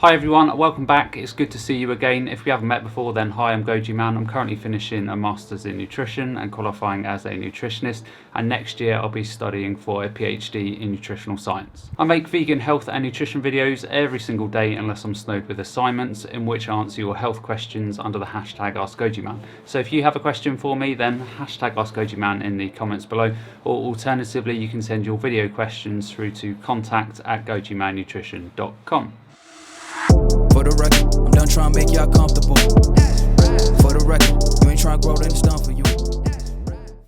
Hi everyone, welcome back. It's good to see you again. If we haven't met before, then hi, I'm Goji Man. I'm currently finishing a Masters in Nutrition and qualifying as a Nutritionist, and next year I'll be studying for a PhD in Nutritional Science. I make vegan health and nutrition videos every single day unless I'm snowed with assignments, in which I answer your health questions under the hashtag askgojiman. So if you have a question for me, then hashtag askgojiman in the comments below, or alternatively you can send your video questions through to contact@gojimannutrition.com. For the record, I'm done trying to make y'all comfortable. For the record, you ain't trying to grow, then it's done for you.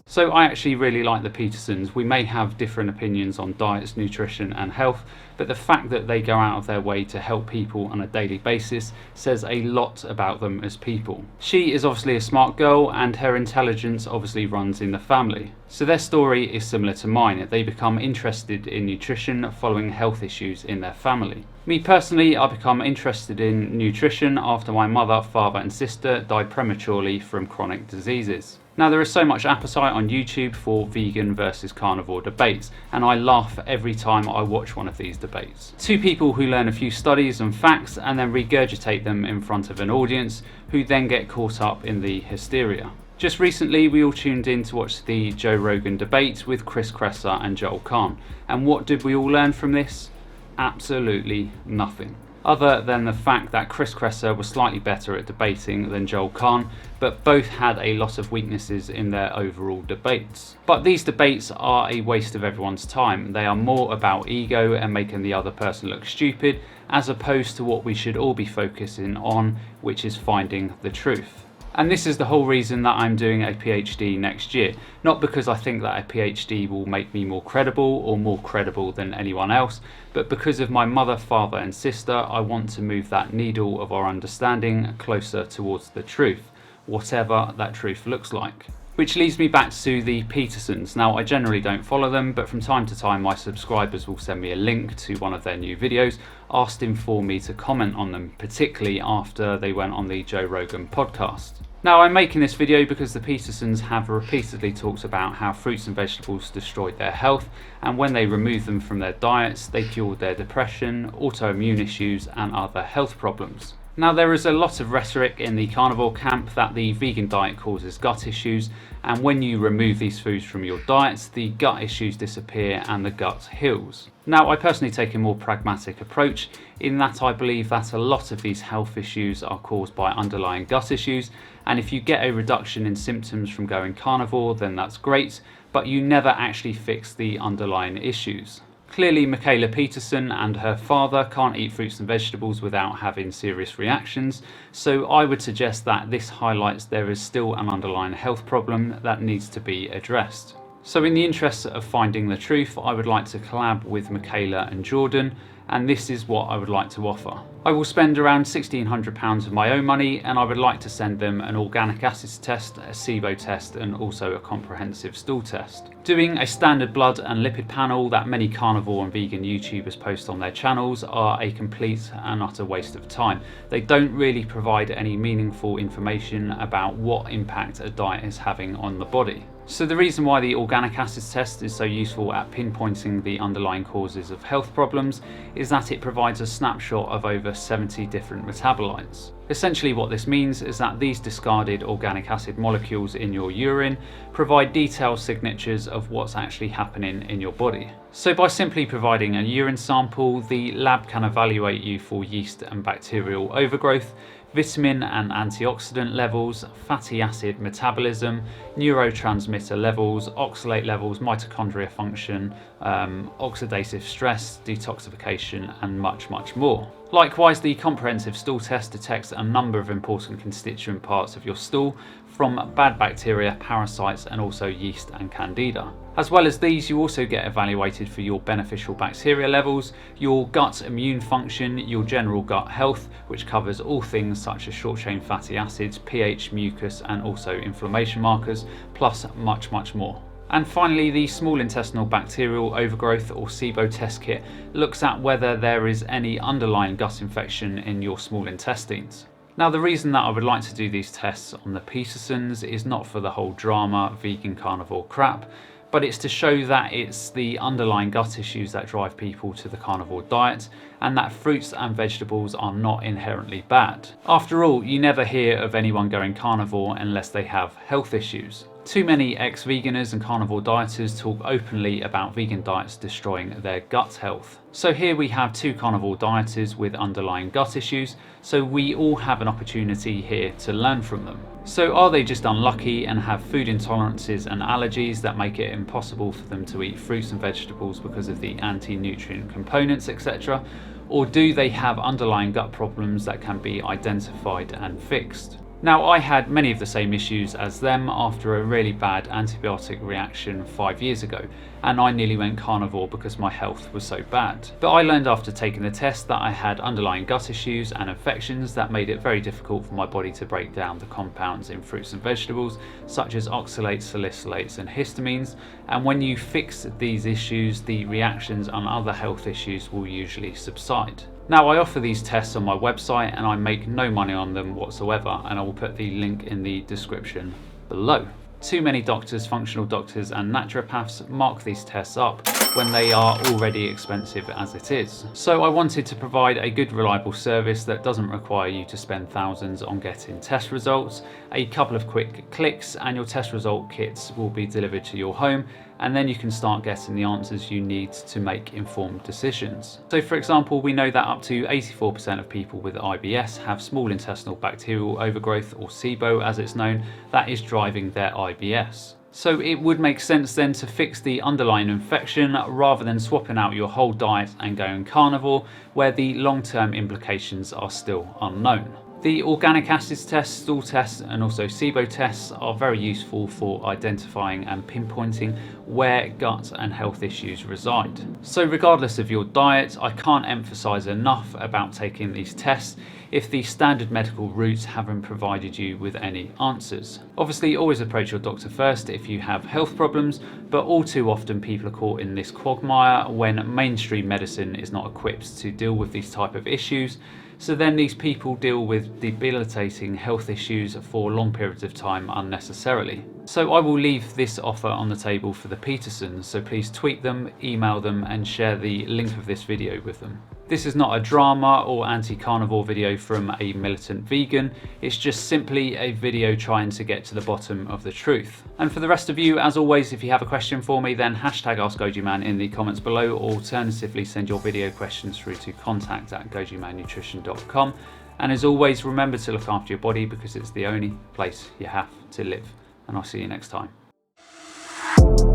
So I actually really like the Petersons. We may have different opinions on diets, nutrition and health, but the fact that they go out of their way to help people on a daily basis says a lot about them as people. She is obviously a smart girl and her intelligence obviously runs in the family. So their story is similar to mine. They become interested in nutrition following health issues in their family. Me personally, I become interested in nutrition after my mother, father and sister died prematurely from chronic diseases. Now there is so much appetite on YouTube for vegan versus carnivore debates, and I laugh every time I watch one of these debates. Two people who learn a few studies and facts and then regurgitate them in front of an audience who then get caught up in the hysteria. Just recently we all tuned in to watch the Joe Rogan debate with Chris Kresser and Joel Kahn, and what did we all learn from this? Absolutely nothing. Other than the fact that Chris Kresser was slightly better at debating than Joel Kahn, but both had a lot of weaknesses in their overall debates. But these debates are a waste of everyone's time. They are more about ego and making the other person look stupid, as opposed to what we should all be focusing on, which is finding the truth. And this is the whole reason that I'm doing a PhD next year. Not because I think that a PhD will make me more credible or more credible than anyone else, but because of my mother, father and sister, I want to move that needle of our understanding closer towards the truth, whatever that truth looks like. Which leads me back to the Petersons. Now I generally don't follow them, but from time to time my subscribers will send me a link to one of their new videos asking for me to comment on them, particularly after they went on the Joe Rogan podcast. Now I'm making this video because the Petersons have repeatedly talked about how fruits and vegetables destroyed their health, and when they removed them from their diets they cured their depression, autoimmune issues and other health problems. Now there is a lot of rhetoric in the carnivore camp that the vegan diet causes gut issues, and when you remove these foods from your diets, the gut issues disappear and the gut heals. Now I personally take a more pragmatic approach in that I believe that a lot of these health issues are caused by underlying gut issues, and if you get a reduction in symptoms from going carnivore then that's great, but you never actually fix the underlying issues. Clearly Mikhaila Peterson and her father can't eat fruits and vegetables without having serious reactions, so I would suggest that this highlights there is still an underlying health problem that needs to be addressed. So in the interest of finding the truth, I would like to collab with Mikhaila and Jordan, and this is what I would like to offer. I will spend around £1,600 of my own money, and I would like to send them an organic acids test, a SIBO test and also a comprehensive stool test. Doing a standard blood and lipid panel that many carnivore and vegan YouTubers post on their channels are a complete and utter waste of time. They don't really provide any meaningful information about what impact a diet is having on the body. So the reason why the organic acids test is so useful at pinpointing the underlying causes of health problems is that it provides a snapshot of over 70 different metabolites. Essentially what this means is that these discarded organic acid molecules in your urine provide detailed signatures of what's actually happening in your body. So by simply providing a urine sample, the lab can evaluate you for yeast and bacterial overgrowth, vitamin and antioxidant levels, fatty acid metabolism, neurotransmitter levels, oxalate levels, mitochondria function, oxidative stress, detoxification and much more. Likewise, the comprehensive stool test detects a number of important constituent parts of your stool, from bad bacteria, parasites and also yeast and candida. As well as these, you also get evaluated for your beneficial bacteria levels, your gut immune function, your general gut health, which covers all things such as short chain fatty acids, pH, mucus and also inflammation markers, plus much more. And finally, the small intestinal bacterial overgrowth or SIBO test kit looks at whether there is any underlying gut infection in your small intestines. Now the reason that I would like to do these tests on the Petersons is not for the whole drama, vegan carnivore crap, but it's to show that it's the underlying gut issues that drive people to the carnivore diet, and that fruits and vegetables are not inherently bad. After all, you never hear of anyone going carnivore unless they have health issues. Too many ex-veganers and carnivore dieters talk openly about vegan diets destroying their gut health. So here we have two carnivore dieters with underlying gut issues, so we all have an opportunity here to learn from them. So are they just unlucky and have food intolerances and allergies that make it impossible for them to eat fruits and vegetables because of the anti-nutrient components, etc.? Or do they have underlying gut problems that can be identified and fixed? Now, I had many of the same issues as them after a really bad antibiotic reaction 5 years ago, and I nearly went carnivore because my health was so bad. But I learned after taking the test that I had underlying gut issues and infections that made it very difficult for my body to break down the compounds in fruits and vegetables, such as oxalates, salicylates and histamines, and when you fix these issues, the reactions and other health issues will usually subside. Now, I offer these tests on my website and I make no money on them whatsoever, and I will put the link in the description below. Too many doctors, functional doctors and naturopaths mark these tests up when they are already expensive as it is. So I wanted to provide a good, reliable service that doesn't require you to spend thousands on getting test results. A couple of quick clicks and your test result kits will be delivered to your home, and then you can start getting the answers you need to make informed decisions. So for example, we know that up to 84% of people with IBS have small intestinal bacterial overgrowth, or SIBO as it's known, that is driving their IBS. So it would make sense then to fix the underlying infection rather than swapping out your whole diet and going carnivore, where the long-term implications are still unknown. The organic acids tests, stool tests and also SIBO tests are very useful for identifying and pinpointing where gut and health issues reside. So regardless of your diet, I can't emphasize enough about taking these tests if the standard medical routes haven't provided you with any answers. Obviously, always approach your doctor first if you have health problems, but all too often people are caught in this quagmire when mainstream medicine is not equipped to deal with these type of issues. So then these people deal with debilitating health issues for long periods of time unnecessarily. So I will leave this offer on the table for the Petersons, so please tweet them, email them and share the link of this video with them. This is not a drama or anti-carnivore video from a militant vegan, it's just simply a video trying to get to the bottom of the truth. And for the rest of you, as always, if you have a question for me, then hashtag askgojiman in the comments below, or alternatively send your video questions through to contact@gojimannutrition.com. And as always, remember to look after your body because it's the only place you have to live. And I'll see you next time.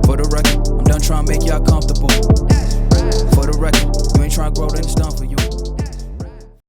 For the record, I'm done trying to make y'all comfortable. For the record, you ain't trying to grow, then it's done for you.